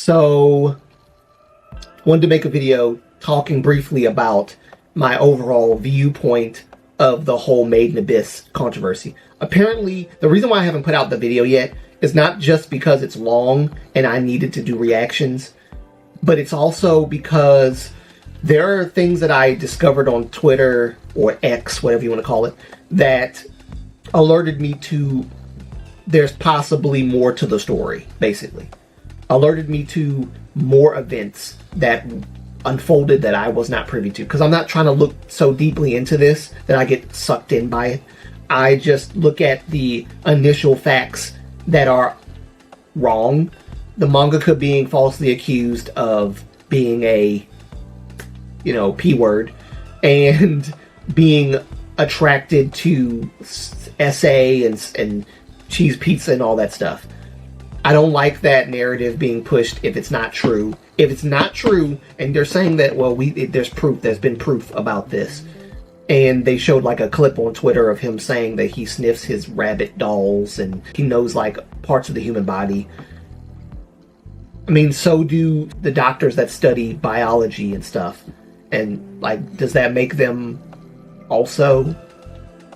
So, wanted to make a video talking briefly about my overall viewpoint of the whole Made in Abyss controversy. Apparently, the reason why I haven't put out the video yet is not just because it's long and I needed to do reactions, but it's also because there are things that I discovered on Twitter or X, whatever you want to call it, that alerted me to there's possibly more to the story, basically. Alerted me to more events that unfolded that I was not privy to. Because I'm not trying to look so deeply into this that I get sucked in by it. I just look at the initial facts that are wrong. The mangaka being falsely accused of being a, P word, and being attracted to SA and cheese pizza and all that stuff. I don't like that narrative being pushed if it's not true. If it's not true, and they're saying that, well, there's proof, there's been proof about this. And they showed like a clip on Twitter of him saying that he sniffs his rabbit dolls and he knows like parts of the human body. I mean, so do the doctors that study biology and stuff. And like, does that make them also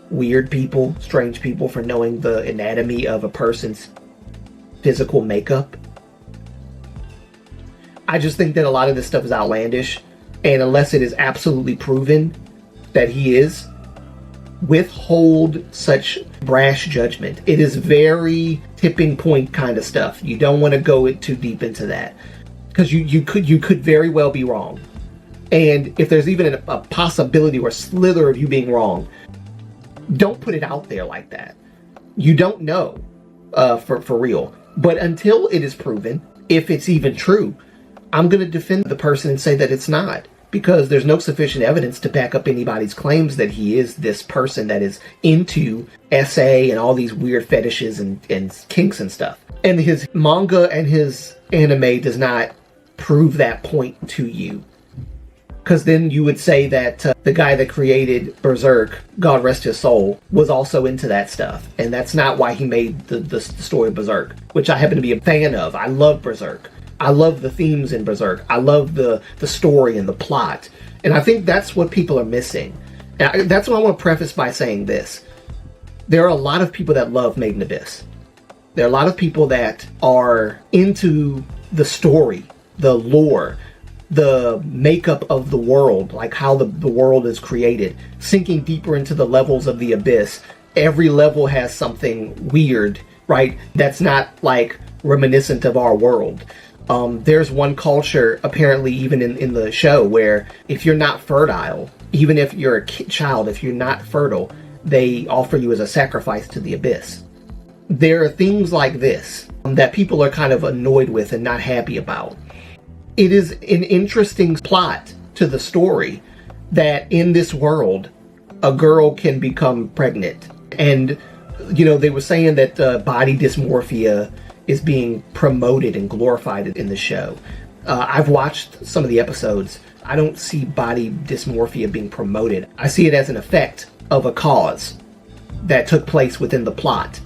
weird people, strange people for knowing the anatomy of a person's physical makeup? I just think that a lot of this stuff is outlandish, and unless it is absolutely proven that he is, withhold such brash judgment. It is very tipping point kind of stuff. You don't want to go too deep into that, because you could very well be wrong. And if there's even a possibility or a slither of you being wrong, don't put it out there like that. You don't know for real. But until it is proven, if it's even true, I'm going to defend the person and say that it's not. Because there's no sufficient evidence to back up anybody's claims that he is this person that is into SA and all these weird fetishes and kinks and stuff. And his manga and his anime does not prove that point to you. Because then you would say that the guy that created Berserk, God rest his soul, was also into that stuff. And that's not why he made the story of Berserk, which I happen to be a fan of. I love Berserk. I love the themes in Berserk. I love the story and the plot. And I think that's what people are missing. And that's what I want to preface by saying this. There are a lot of people that love Made in Abyss. There are a lot of people that are into the story, the lore, the makeup of the world, like how the world is created, sinking deeper into the levels of the abyss. Every level has something weird, right? That's not like reminiscent of our world. There's one culture, apparently even in the show, where if you're not fertile, even if you're a child, if you're not fertile, they offer you as a sacrifice to the abyss. There are things like this that people are kind of annoyed with and not happy about. It is an interesting plot to the story that in this world, a girl can become pregnant. And, they were saying that body dysmorphia is being promoted and glorified in the show. I've watched some of the episodes. I don't see body dysmorphia being promoted. I see it as an effect of a cause that took place within the plot,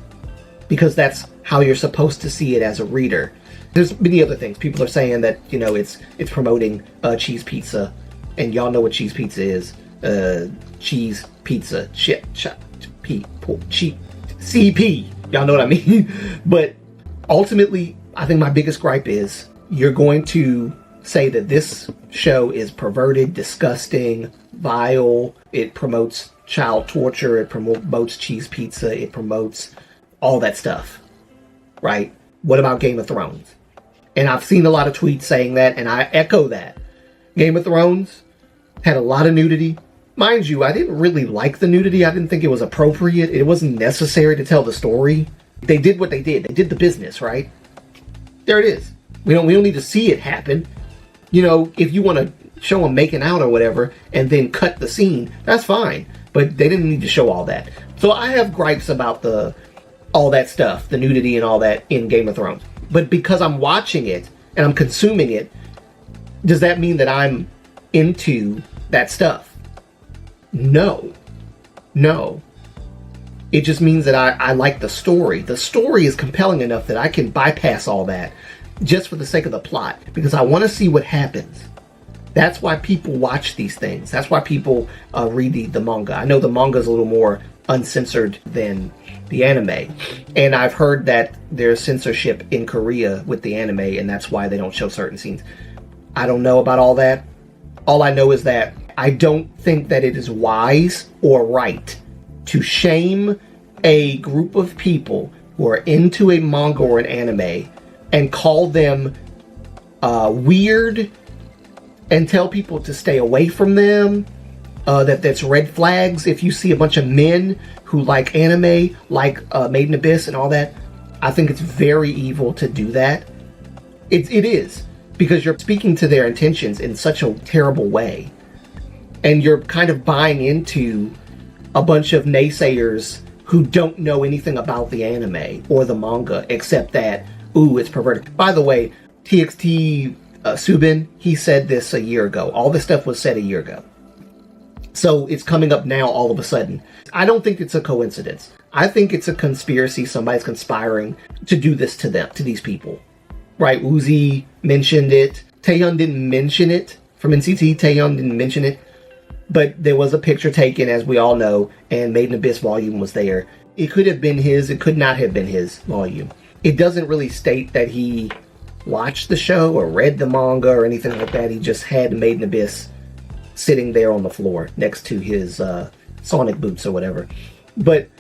because that's how you're supposed to see it as a reader. There's many other things. People are saying that, it's promoting cheese pizza, and y'all know what cheese pizza is. Cheese pizza, CP. Y'all know what I mean? But ultimately, I think my biggest gripe is you're going to say that this show is perverted, disgusting, vile. It promotes child torture. It promotes cheese pizza. It promotes all that stuff, right? What about Game of Thrones? And I've seen a lot of tweets saying that, and I echo that. Game of Thrones had a lot of nudity. Mind you, I didn't really like the nudity. I didn't think it was appropriate. It wasn't necessary to tell the story. They did what they did. They did the business, right? There it is. We don't need to see it happen. If you want to show them making out or whatever and then cut the scene, that's fine. But they didn't need to show all that. So I have gripes about all that stuff, the nudity and all that in Game of Thrones. But because I'm watching it and I'm consuming it, does that mean that I'm into that stuff? No. It just means that I like the story. The story is compelling enough that I can bypass all that just for the sake of the plot, because I want to see what happens. That's why people watch these things. That's why people read the manga. I know the manga is a little more uncensored than the anime, and I've heard that there's censorship in Korea with the anime, and that's why they don't show certain scenes. I don't know about all that. All I know is that I don't think that it is wise or right to shame a group of people who are into a manga or an anime and call them weird and tell people to stay away from them. That's red flags. If you see a bunch of men who like anime, like Made in Abyss and all that, I think it's very evil to do that. It is, because you're speaking to their intentions in such a terrible way. And you're kind of buying into a bunch of naysayers who don't know anything about the anime or the manga, except that, ooh, it's perverted. By the way, TXT Subin, he said this a year ago. All this stuff was said a year ago. So it's coming up now all of a sudden. I don't think it's a coincidence. I think it's a conspiracy. Somebody's conspiring to do this to them, to these people. Right? Uzi mentioned it. Taehyun didn't mention it. From NCT, Taehyun didn't mention it. But there was a picture taken, as we all know, and Made in Abyss volume was there. It could have been his. It could not have been his volume. It doesn't really state that he watched the show or read the manga or anything like that. He just had Made in Abyss sitting there on the floor next to his Sonic boots or whatever. But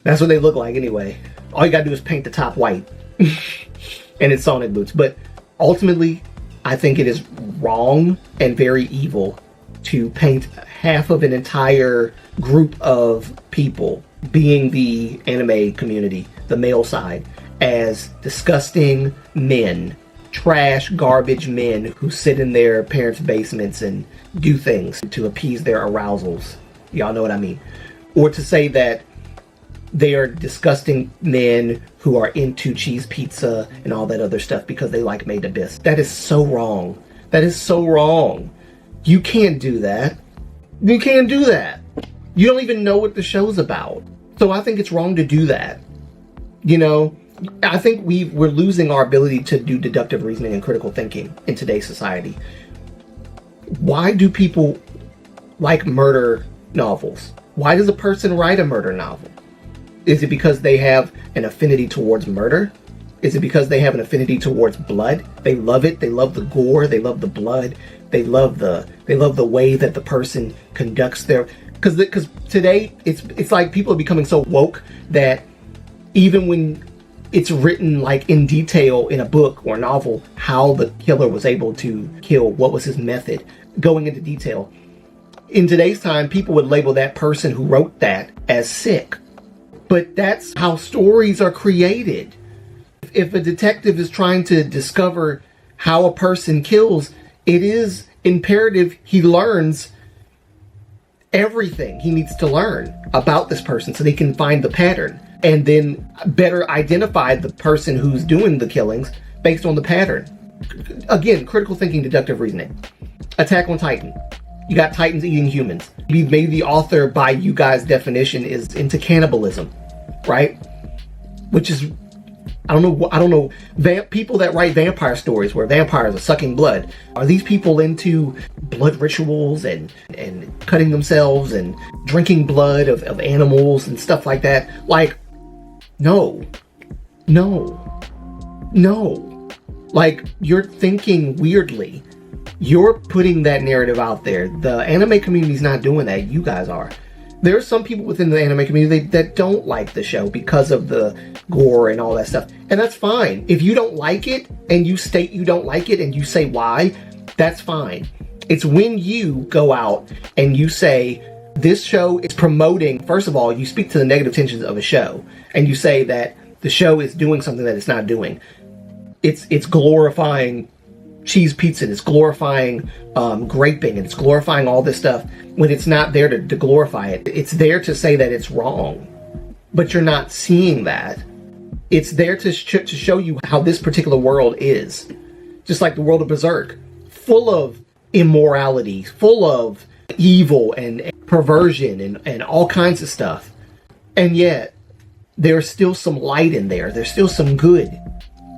that's what they look like anyway. All you gotta do is paint the top white and it's Sonic boots. But ultimately, I think it is wrong and very evil to paint half of an entire group of people, being the anime community, the male side, as disgusting men, trash, garbage men who sit in their parents' basements and do things to appease their arousals. Y'all know what I mean. Or to say that they are disgusting men who are into cheese pizza and all that other stuff because they like Made in Abyss. That is so wrong. That is so wrong. You can't do that. You can't do that. You don't even know what the show's about. So I think it's wrong to do that. You know, I think we're losing our ability to do deductive reasoning and critical thinking in today's society. Why do people like murder novels? Why does a person write a murder novel? Is it because they have an affinity towards murder? Is it because they have an affinity towards blood? They love it. They love the gore. They love the blood. They love the way that the person conducts their... Because today, it's like people are becoming so woke that even when it's written like in detail in a book or a novel, how the killer was able to kill, what was his method, going into detail. In today's time, people would label that person who wrote that as sick. But that's how stories are created. If a detective is trying to discover how a person kills, it is imperative he learns everything he needs to learn about this person so they can find the pattern and then better identify the person who's doing the killings based on the pattern. Again, critical thinking, deductive reasoning. Attack on Titan. You got Titans eating humans. Maybe the author, by you guys' definition, is into cannibalism, right? Which is, I don't know. People that write vampire stories where vampires are sucking blood, are these people into blood rituals and cutting themselves and drinking blood of animals and stuff like that? Like, no. Like, you're thinking weirdly. You're putting that narrative out there. The anime community's not doing that. You guys are. There are some people within the anime community that don't like the show because of the gore and all that stuff. And that's fine. If you don't like it and you state you don't like it and you say why, that's fine. It's when you go out and you say, this show is promoting, first of all, you speak to the negative tensions of a show and you say that the show is doing something that it's not doing. It's glorifying cheese pizza, and it's glorifying graping, and it's glorifying all this stuff when it's not there to glorify it. It's there to say that it's wrong, but you're not seeing that. It's there to show you how this particular world is. Just like the world of Berserk, full of immorality, full of evil and perversion and all kinds of stuff. And yet, there's still some light in there. There's still some good.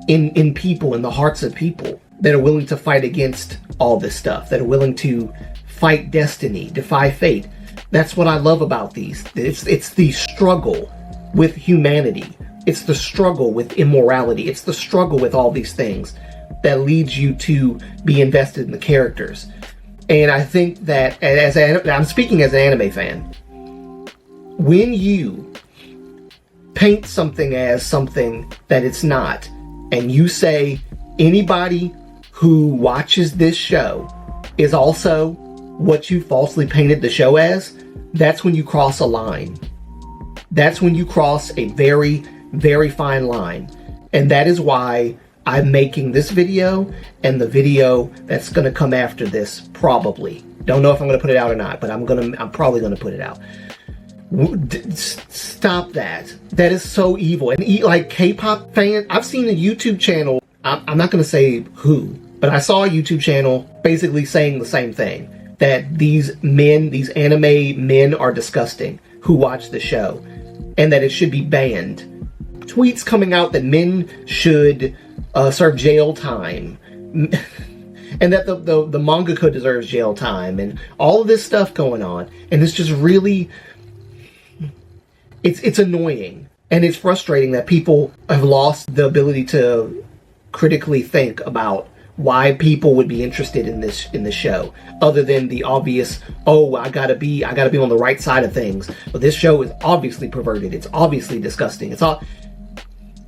in people, in the hearts of people that are willing to fight against all this stuff, that are willing to fight destiny, defy fate. That's what I love about these. It's the struggle with humanity. It's the struggle with immorality. It's the struggle with all these things that leads you to be invested in the characters. And I think that, I'm speaking as an anime fan, when you paint something as something that it's not, and you say anybody who watches this show is also what you falsely painted the show as, that's when you cross a line. That's when you cross a very, very fine line. And that is why I'm making this video and the video that's going to come after this, probably. Don't know if I'm going to put it out or not, but I'm probably going to put it out. Stop that. That is so evil. And like K-pop fan, I've seen a YouTube channel, I'm not going to say who, but I saw a YouTube channel basically saying the same thing. That these men, these anime men are disgusting who watch the show. And that it should be banned. Tweets coming out that men should serve jail time. And that the mangaka deserves jail time. And all of this stuff going on. And it's just really... It's annoying. And it's frustrating that people have lost the ability to critically think about why people would be interested in this show, other than the obvious, oh, I gotta be on the right side of things. But this show is obviously perverted. It's obviously disgusting.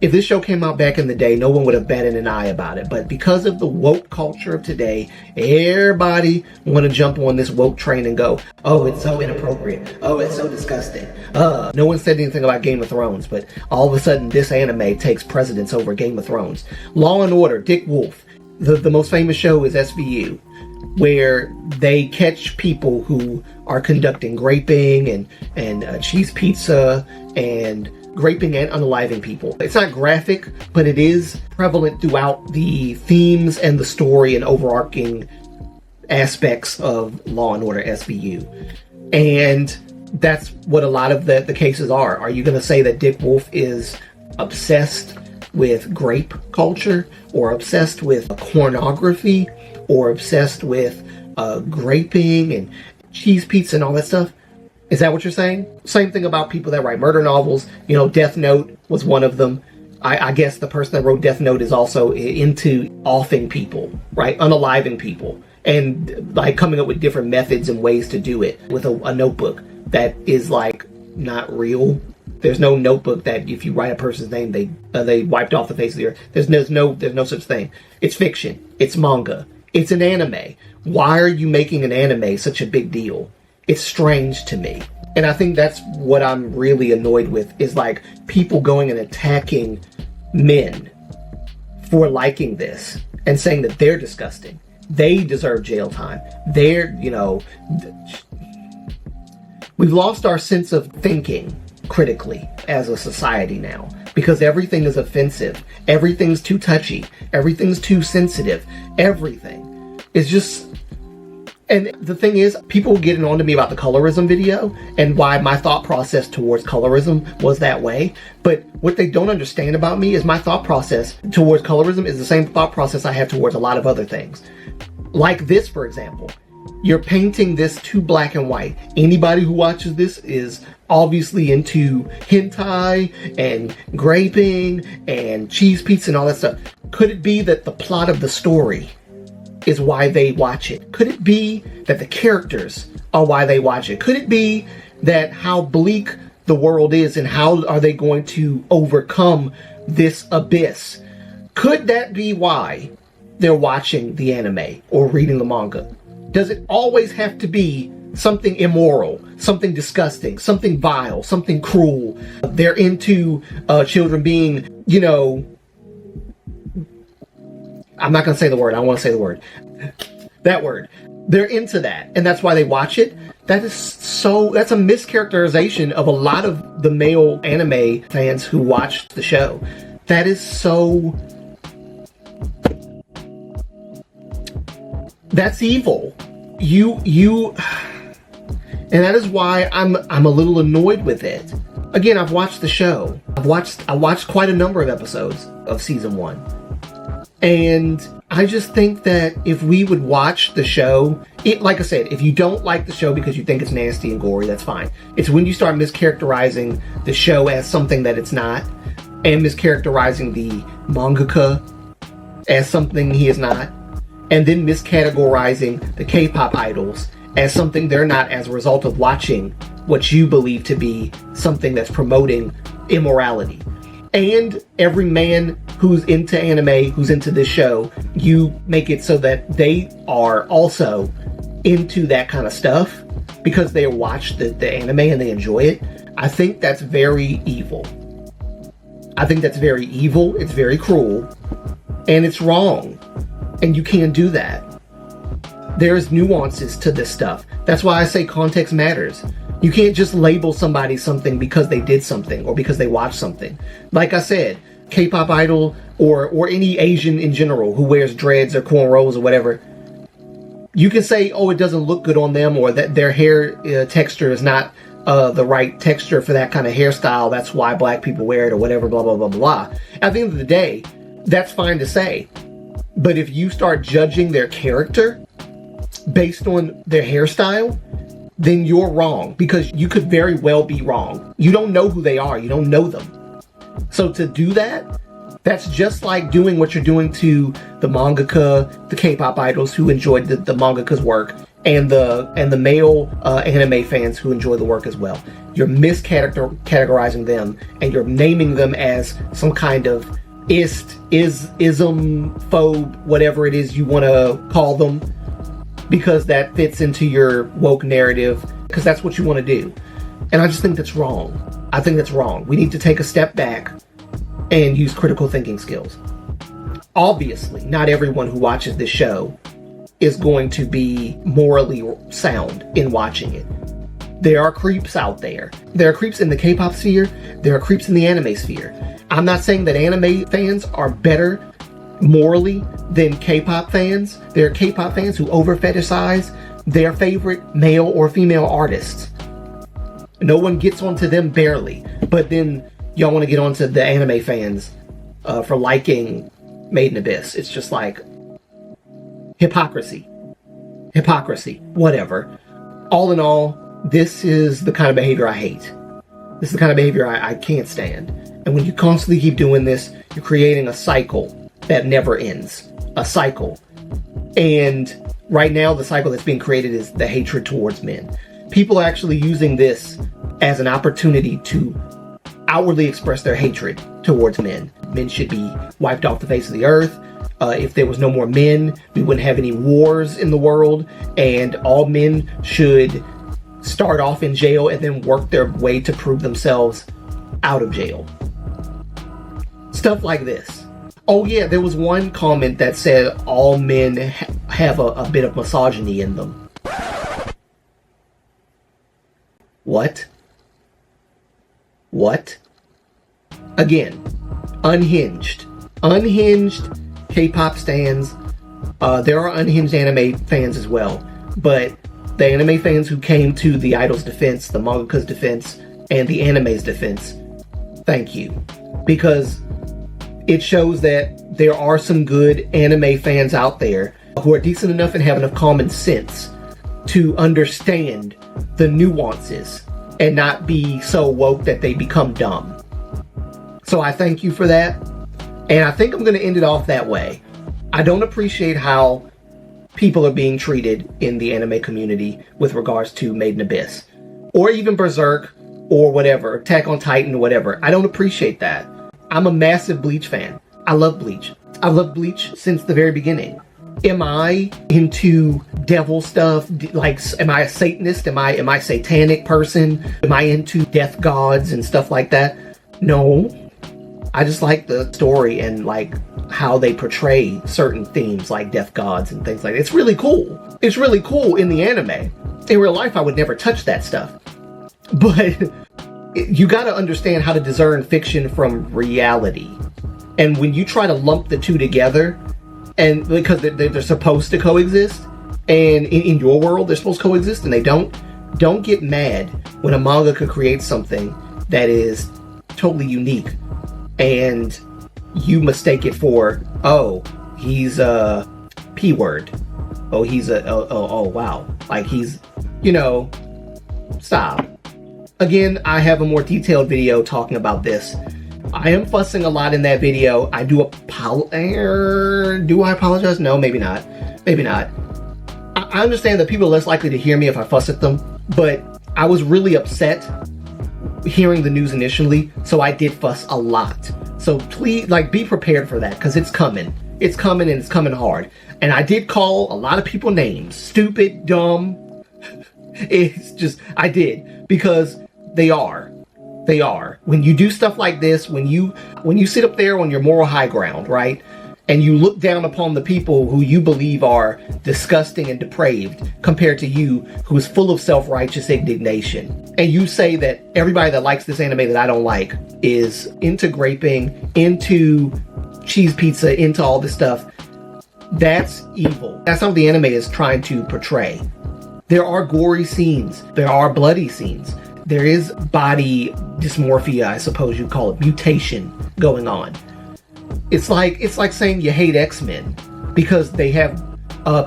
If this show came out back in the day, no one would have batted an eye about it. But because of the woke culture of today, everybody want to jump on this woke train and go, oh, it's so inappropriate. Oh, it's so disgusting. No one said anything about Game of Thrones, but all of a sudden this anime takes precedence over Game of Thrones. Law and Order, Dick Wolf. The most famous show is SVU, where they catch people who are conducting graping and cheese pizza and graping and unaliving people. It's not graphic, but it is prevalent throughout the themes and the story and overarching aspects of Law and Order SVU. And that's what a lot of the cases are. Are you going to say that Dick Wolf is obsessed with grape culture, or obsessed with pornography, or obsessed with graping and cheese pizza and all that stuff? Is that what you're saying? Same thing about people that write murder novels. You know, Death Note was one of them. I guess the person that wrote Death Note is also into offing people, right? Unaliving people. And like coming up with different methods and ways to do it with a notebook that is like not real. There's no notebook that if you write a person's name, they wiped off the face of the earth. There's no such thing. It's fiction. It's manga. It's an anime. Why are you making an anime such a big deal? It's strange to me. And I think that's what I'm really annoyed with, is like people going and attacking men for liking this and saying that they're disgusting. They deserve jail time. We've lost our sense of thinking critically as a society now, because everything is offensive. Everything's too touchy. Everything's too sensitive. Everything is just... And the thing is, people were getting on to me about the colorism video and why my thought process towards colorism was that way. But what they don't understand about me is my thought process towards colorism is the same thought process I have towards a lot of other things. Like this, for example. You're painting this too black and white. Anybody who watches this is obviously into hentai and graping and cheese pizza and all that stuff. Could it be that the plot of the story is why they watch it? Could it be that the characters are why they watch it? Could it be that how bleak the world is and how are they going to overcome this abyss? Could that be why they're watching the anime or reading the manga? Does it always have to be something immoral, something disgusting, something vile, something cruel? They're into children being, you know... I'm not going to say the word. I don't want to say the word. That word. They're into that. And that's why they watch it. That's a mischaracterization of a lot of the male anime fans who watch the show. That is so... That's evil. And that is why I'm a little annoyed with it. Again, I've watched the show. I watched quite a number of episodes of season 1. And I just think that if we would watch the show, like I said, if you don't like the show because you think it's nasty and gory, that's fine. It's when you start mischaracterizing the show as something that it's not, and mischaracterizing the mangaka as something he is not, and then miscategorizing the K-pop idols as something they're not as a result of watching what you believe to be something that's promoting immorality. And every man who's into anime, who's into this show, you make it so that they are also into that kind of stuff because they watch the anime and they enjoy it. I think that's very evil. I think that's very evil, it's very cruel, and it's wrong. And you can't do that. There's nuances to this stuff. That's why I say context matters. You can't just label somebody something because they did something or because they watched something. Like I said, K-pop idol or any Asian in general who wears dreads or cornrows or whatever, you can say, oh, it doesn't look good on them, or that their hair texture is not the right texture for that kind of hairstyle. That's why black people wear it or whatever, blah, blah, blah, blah. At the end of the day, that's fine to say. But if you start judging their character based on their hairstyle, then you're wrong, because you could very well be wrong. You don't know who they are. You don't know them. So to do that, that's just like doing what you're doing to the mangaka, the K-pop idols who enjoyed the mangaka's work, and the male anime fans who enjoy the work as well. You're miscategorizing them, and you're naming them as some kind of ism, phobe, whatever it is you want to call them, because that fits into your woke narrative, because that's what you want to do. And I just think that's wrong. I think that's wrong. We need to take a step back and use critical thinking skills. Obviously, not everyone who watches this show is going to be morally sound in watching it. There are creeps out there. There are creeps in the K-pop sphere. There are creeps in the anime sphere. I'm not saying that anime fans are better morally than K-pop fans. There are K-pop fans who over-fetishize their favorite male or female artists. No one gets onto them barely, but then y'all want to get onto the anime fans for liking Made in Abyss. It's just like hypocrisy, whatever. All in all, this is the kind of behavior I hate. This is the kind of behavior I can't stand. And when you constantly keep doing this, you're creating a cycle that never ends. A cycle. And right now, the cycle that's being created is the hatred towards men. People are actually using this as an opportunity to outwardly express their hatred towards men. Men should be wiped off the face of the earth. If there was no more men, we wouldn't have any wars in the world, and all men should start off in jail and then work their way to prove themselves out of jail. Stuff like this. Oh yeah, there was one comment that said all men have a bit of misogyny in them. What? Again, unhinged. Unhinged K-pop stans. There are unhinged anime fans as well. But the anime fans who came to the idol's defense, the mangaka's defense, and the anime's defense, thank you. Because it shows that there are some good anime fans out there who are decent enough and have enough common sense to understand the nuances and not be so woke that they become dumb. So I thank you for that. And I think I'm going to end it off that way. I don't appreciate how people are being treated in the anime community with regards to Made in Abyss. Or even Berserk, or whatever, Attack on Titan, or whatever. I don't appreciate that. I'm a massive Bleach fan. I love Bleach. I've loved Bleach since the very beginning. Am I into devil stuff? Like, am I a Satanist? Am I a satanic person? Am I into death gods and stuff like that? No. I just like the story and like how they portray certain themes like death gods and things like that. It's really cool. It's really cool in the anime. In real life, I would never touch that stuff. But you got to understand how to discern fiction from reality. And when you try to lump the two together, and because they're supposed to coexist, and in your world they're supposed to coexist, and they don't get mad when a mangaka creates something that is totally unique, and you mistake it for, oh, he's a P word. Oh, he's a, oh, wow. Like he's, you know, stop. Again, I have a more detailed video talking about this. I am fussing a lot in that video. I do do I apologize? No, maybe not. Maybe not. I understand that people are less likely to hear me if I fuss at them, but I was really upset hearing the news initially, so I did fuss a lot. So please, like, be prepared for that, because it's coming. It's coming, and it's coming hard. And I did call a lot of people names. Stupid, dumb. It's just, I did, because they are. They are. When you do stuff like this, when you sit up there on your moral high ground, right? And you look down upon the people who you believe are disgusting and depraved compared to you, who is full of self-righteous indignation. And you say that everybody that likes this anime that I don't like is into graping, into cheese pizza, into all this stuff. That's evil. That's not what the anime is trying to portray. There are gory scenes. There are bloody scenes. There is body dysmorphia, I suppose you'd call it, mutation going on. It's like saying you hate X-Men because they have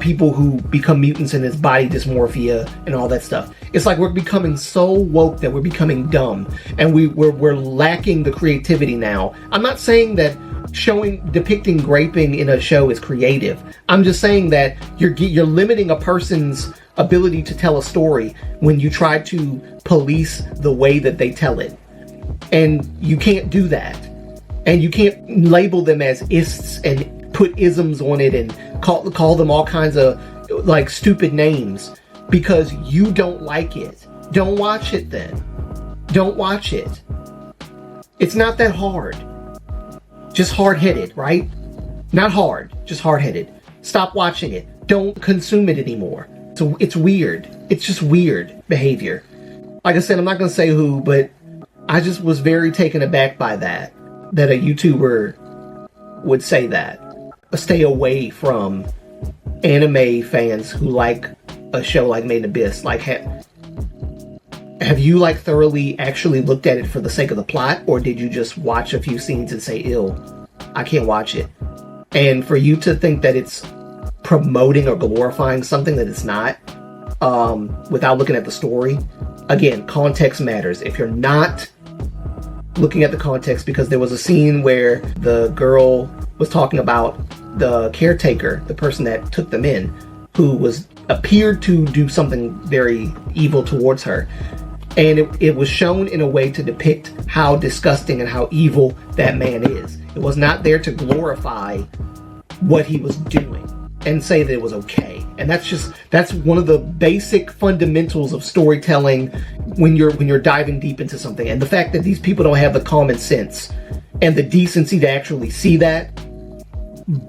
people who become mutants and it's body dysmorphia and all that stuff. It's like we're becoming so woke that we're becoming dumb, and we're lacking the creativity now. I'm not saying that depicting graping in a show is creative. I'm just saying that you're limiting a person's ability to tell a story when you try to police the way that they tell it. And you can't do that. And you can't label them as ists and put isms on it and call them all kinds of like stupid names because you don't like it. Don't watch it then. Don't watch it. It's not that hard. Just hard-headed, right? Not hard, just hard-headed. Stop watching it. Don't consume it anymore. So it's weird. It's just weird behavior. Like I said, I'm not going to say who, but I just was very taken aback by that a YouTuber would say that. Stay away from anime fans who like a show like Made in Abyss. Like, have you like thoroughly actually looked at it for the sake of the plot, or did you just watch a few scenes and say, "Ew, I can't watch it"? And for you to think that it's promoting or glorifying something that it's not, without looking at the story, again, context matters. If you're not looking at the context, because there was a scene where the girl was talking about the caretaker, the person that took them in, who appeared to do something very evil towards her. And it was shown in a way to depict how disgusting and how evil that man is. It was not there to glorify what he was doing and say that it was okay. And that's one of the basic fundamentals of storytelling when you're diving deep into something. And the fact that these people don't have the common sense and the decency to actually see that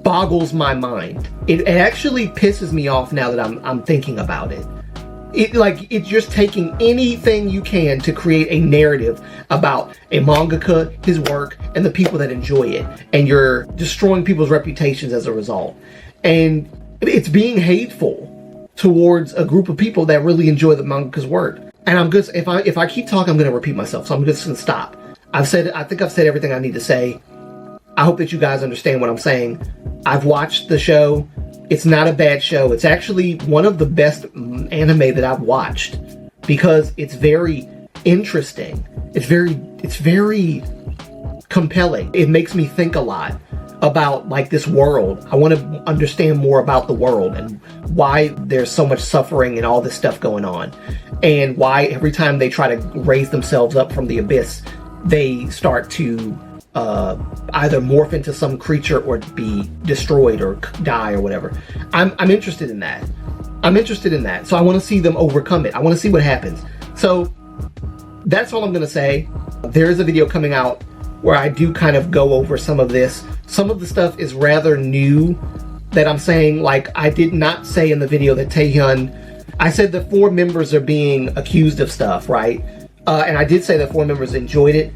boggles my mind. It actually pisses me off now that I'm thinking about it. It's just taking anything you can to create a narrative about a mangaka, his work, and the people that enjoy it. And you're destroying people's reputations as a result. And it's being hateful towards a group of people that really enjoy the mangaka's work. And I'm just, if I keep talking, I'm going to repeat myself. So I'm just going to stop. I think I've said everything I need to say. I hope that you guys understand what I'm saying. I've watched the show. It's not a bad show. It's actually one of the best anime that I've watched because it's very interesting. It's very compelling. It makes me think a lot about like this world. I want to understand more about the world and why there's so much suffering and all this stuff going on, and why every time they try to raise themselves up from the abyss, they start to either morph into some creature or be destroyed or die or whatever. I'm interested in that. I'm interested in that. So I want to see them overcome it. I want to see what happens. So that's all I'm going to say. There is a video coming out where I do kind of go over some of this. Some of the stuff is rather new that I'm saying. Like, I did not say in the video that Taehyun, I said that 4 members are being accused of stuff, right? And I did say that 4 members enjoyed it.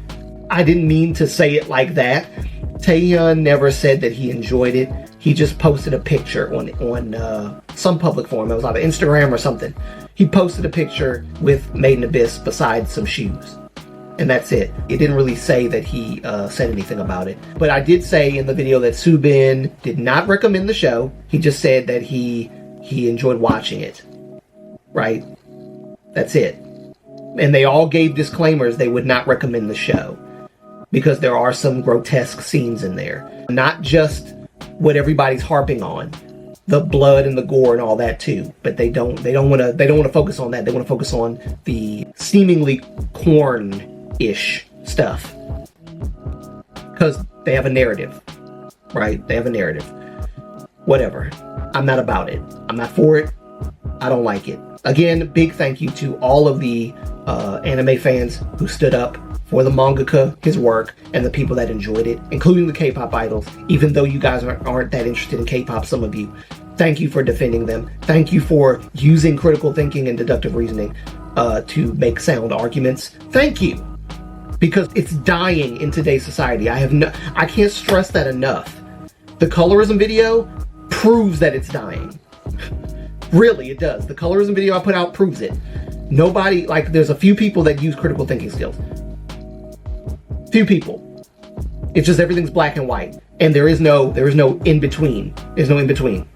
I didn't mean to say it like that. Taehyun never said that he enjoyed it. He just posted a picture on some public forum. It was either Instagram or something. He posted a picture with Made in Abyss beside some shoes. And that's it. It didn't really say that he said anything about it. But I did say in the video that Subin did not recommend the show. He just said that he enjoyed watching it. Right? That's it. And they all gave disclaimers they would not recommend the show, because there are some grotesque scenes in there. Not just what everybody's harping on, the blood and the gore and all that too. But they don't want to focus on that. They want to focus on the seemingly corn-ish stuff, because they have a narrative, right? They have a narrative. Whatever. I'm not about it. I'm not for it. I don't like it. Again, big thank you to all of the anime fans who stood up for the mangaka, his work, and the people that enjoyed it, including the K-pop idols. Even though you guys aren't that interested in K-pop, some of you, thank you for defending them. Thank you for using critical thinking and deductive reasoning to make sound arguments. Thank you, because it's dying in today's society. I can't stress that enough. The colorism video proves that it's dying. Really, it does. The colorism video I put out proves it. Nobody, like, there's a few people that use critical thinking skills. Few people. It's just everything's black and white, and there is no in between. There's no in between.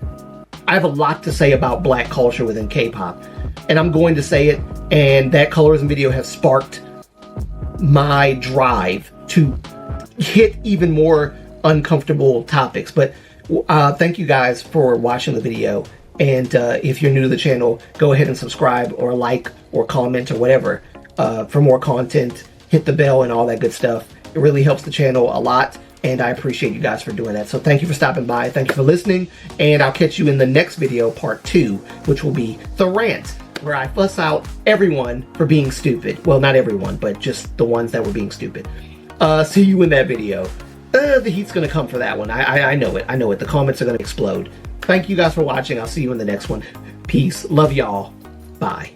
I have a lot to say about black culture within K-pop, and I'm going to say it. And that colorism video has sparked my drive to hit even more uncomfortable topics. But thank you guys for watching the video. And if you're new to the channel, go ahead and subscribe or like or comment or whatever for more content. Hit the bell and all that good stuff. It really helps the channel a lot, and I appreciate you guys for doing that. So thank you for stopping by. Thank you for listening, and I'll catch you in the next video, part 2, which will be the rant, where I fuss out everyone for being stupid. Well, not everyone, but just the ones that were being stupid. See you in that video. The heat's gonna come for that one. I know it. I know it. The comments are gonna explode. Thank you guys for watching. I'll see you in the next one. Peace. Love y'all. Bye.